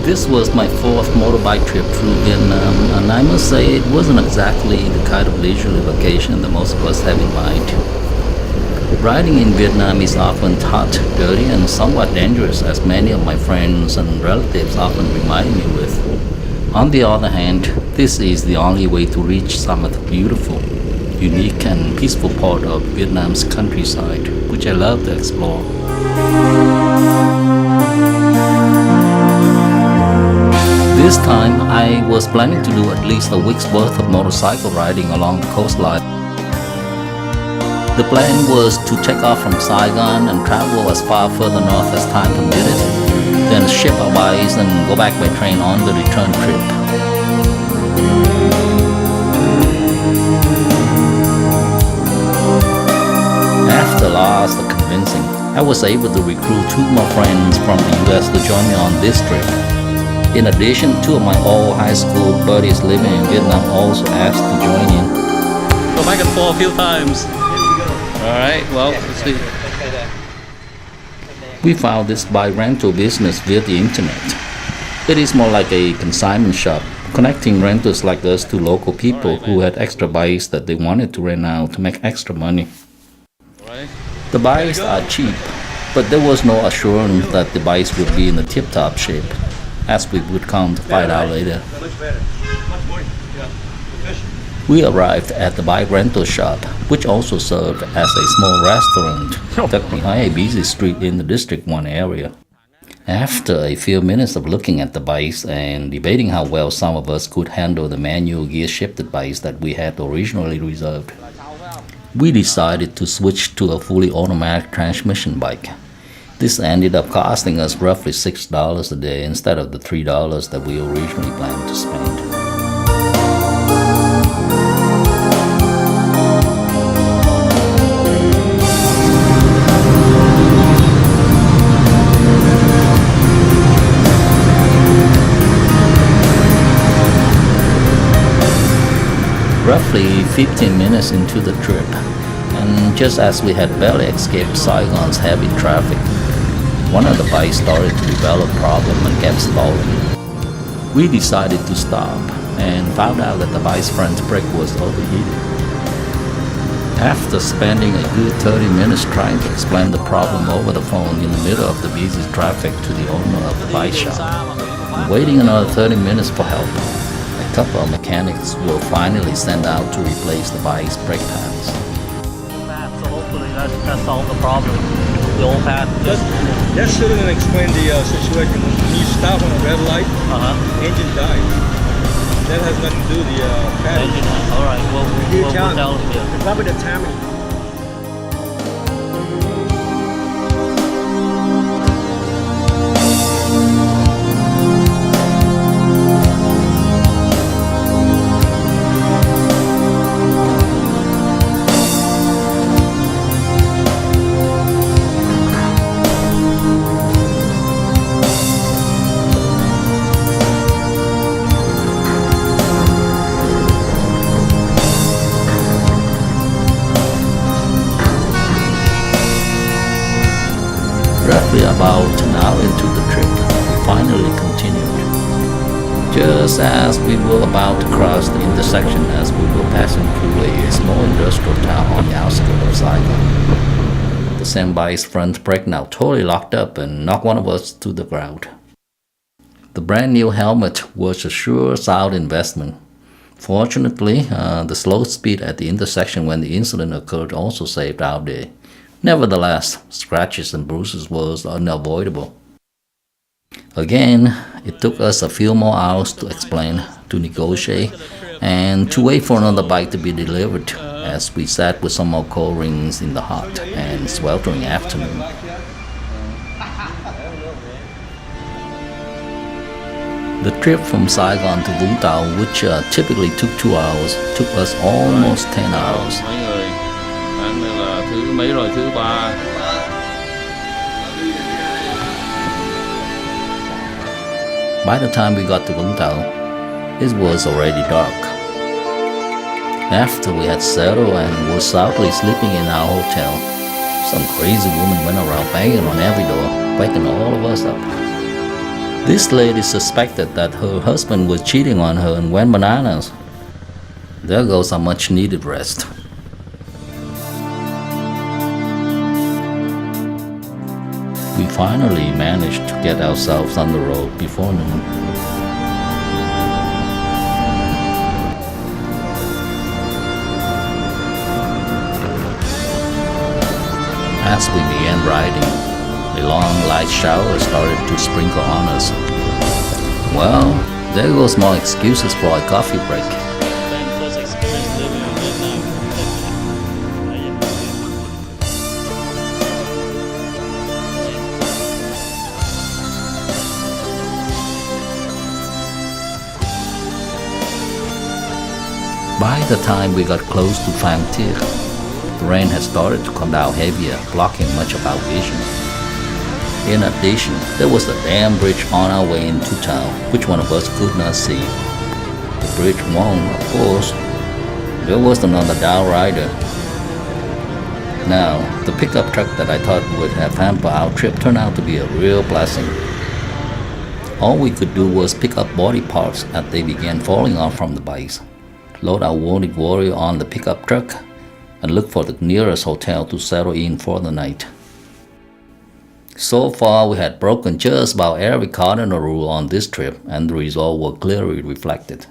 This was my fourth motorbike trip through Vietnam, and I must say it wasn't exactly the kind of leisurely vacation that most of us have in mind. Riding in Vietnam is often hot, dirty, and somewhat dangerous, as many of my friends and relatives often remind me with. On the other hand, this is the only way to reach some of the beautiful, unique, and peaceful part of Vietnam's countryside, which I love to explore. This time, I was planning to do at least a week's worth of motorcycle riding along the coastline. The plan was to take off from Saigon and travel as far further north as time permitted, then ship our bikes and go back by train on the return trip. After lots of convincing, I was able to recruit two more friends from the US to join me on this trip. In addition, two of my old high school buddies living in Vietnam also asked to join in. Go back and forth a few times. Alright, well, let's see. We found this bike rental business via the internet. It is more like a consignment shop, connecting renters like us to local people who had extra bikes that they wanted to rent out to make extra money. The bikes are cheap, but there was no assurance that the bikes would be in a tip-top shape, as we would come to find out later. We arrived at the bike rental shop, which also served as a small restaurant tucked behind a busy street in the District 1 area. After a few minutes of looking at the bikes and debating how well some of us could handle the manual gear-shifted bikes that we had originally reserved, we decided to switch to a fully automatic transmission bike. This ended up costing us roughly $6 a day instead of the $3 that we originally planned to spend. Roughly 15 minutes into the trip, and just as we had barely escaped Saigon's heavy traffic, one of the bikes started to develop a problem and kept stalling. We decided to stop and found out that the bike's front brake was overheated. After spending a good 30 minutes trying to explain the problem over the phone in the middle of the busy traffic to the owner of the bike shop, and waiting another 30 minutes for help, a couple of mechanics were finally sent out to replace the bike's brake pads. So hopefully that solved the problem. The old pad. That shouldn't explain the situation. When you stop on a red light, engine dies. That has nothing to do with the pad. Engine. All right. We'll tell him. Yeah. Probably the timing. Roughly about an hour into the trip, we finally continued. Just as we were about to cross the intersection as we were passing through a small industrial town on the outskirts of Saigon, the same bike's front brake now totally locked up and knocked one of us to the ground. The brand new helmet was a sure sound investment. Fortunately, the slow speed at the intersection when the incident occurred also saved our day. Nevertheless, scratches and bruises was unavoidable. Again, it took us a few more hours to explain, to negotiate, and to wait for another bike to be delivered as we sat with some more cold rings in the hot and sweltering afternoon. The trip from Saigon to Vũng Tàu, which typically took 2 hours, took us almost 10 hours. Thứ mấy rồi, thứ ba. By the time we got to Vũng Tàu, it was already dark. After we had settled and were soundly sleeping in our hotel, some crazy woman went around banging on every door, waking all of us up. This lady suspected that her husband was cheating on her and went bananas. There goes a much needed rest. We finally managed to get ourselves on the road before noon. As we began riding, a long light shower started to sprinkle on us. Well, there goes more excuses for a coffee break. First experience living in Vietnam. By the time we got close to Phan Thiet, the rain had started to come down heavier, blocking much of our vision. In addition, there was the damn bridge on our way into town, which one of us could not see. The bridge won, of course. There was another downrider. Now, the pickup truck that I thought would have hampered our trip turned out to be a real blessing. All we could do was pick up body parts as they began falling off from the bikes, load our wounded warrior on the pickup truck, and look for the nearest hotel to settle in for the night. So far, we had broken just about every cardinal rule on this trip, and the results were clearly reflected.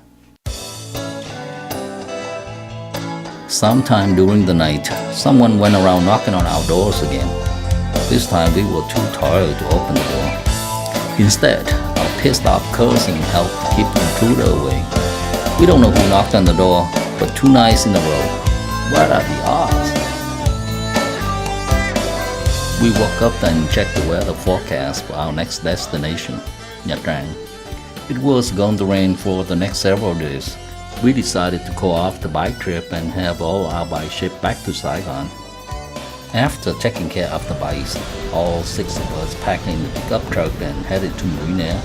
Sometime during the night, someone went around knocking on our doors again. This time, we were too tired to open the door. Instead, our pissed-off cursing helped keep the intruder away. We don't know who knocked on the door, but 2 nights in a row. What are the odds? We woke up and checked the weather forecast for our next destination, Nha Trang. It was going to rain for the next several days. We decided to call off the bike trip and have all our bikes shipped back to Saigon. After taking care of the bikes, all 6 of us packed in the pickup truck and headed to Marine Air.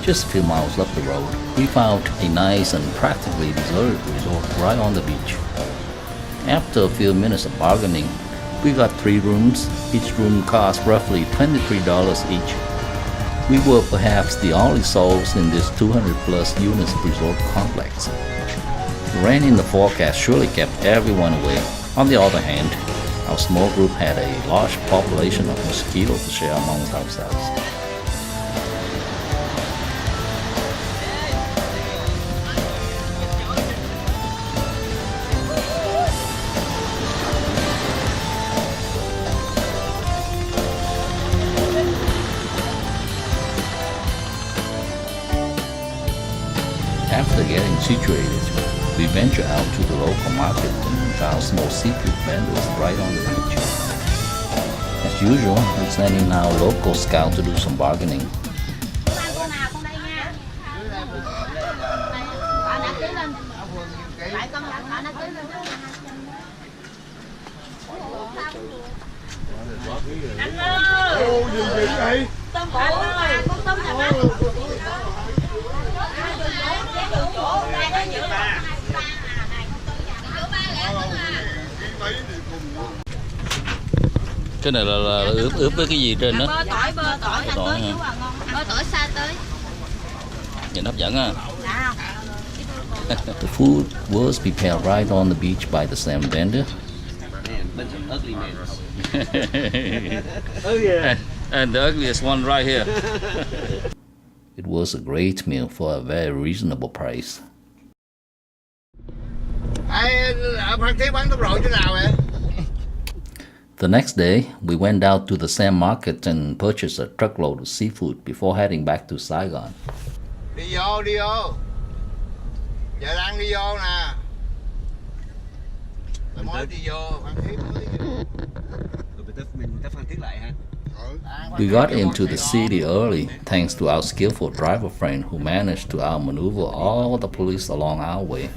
Just a few miles up the road, we found a nice and practically deserted resort right on the beach. After a few minutes of bargaining, we got 3 rooms. Each room cost roughly $23 each. We were perhaps the only souls in this 200+ units resort complex. The rain in the forecast surely kept everyone away. On the other hand, our small group had a large population of mosquitoes to share amongst ourselves. After getting situated, we ventured out to the local market and found small seafood vendors right on the beach. As usual, we sent in our local scout to do some bargaining. Cái này là ướp với cái gì trên đó? Bơ tỏi hả? Bơ tỏi xa tới. Nhìn hấp dẫn à? The food was prepared right on the beach by the same vendor. Oh yeah. And the ugliest one right here. It was a great meal for a very reasonable price. Ở Phan Thiết bán tốc độ chỗ nào vậy? The next day, we went out to the same market and purchased a truckload of seafood before heading back to Saigon. Đi vô. Giờ đang đi vô nè. Mới đi vô, Phan Thiết mới đi vô. Mình tới Phan Thiết lại ha. We got into the city early thanks to our skillful driver friend who managed to outmaneuver all the police along our way.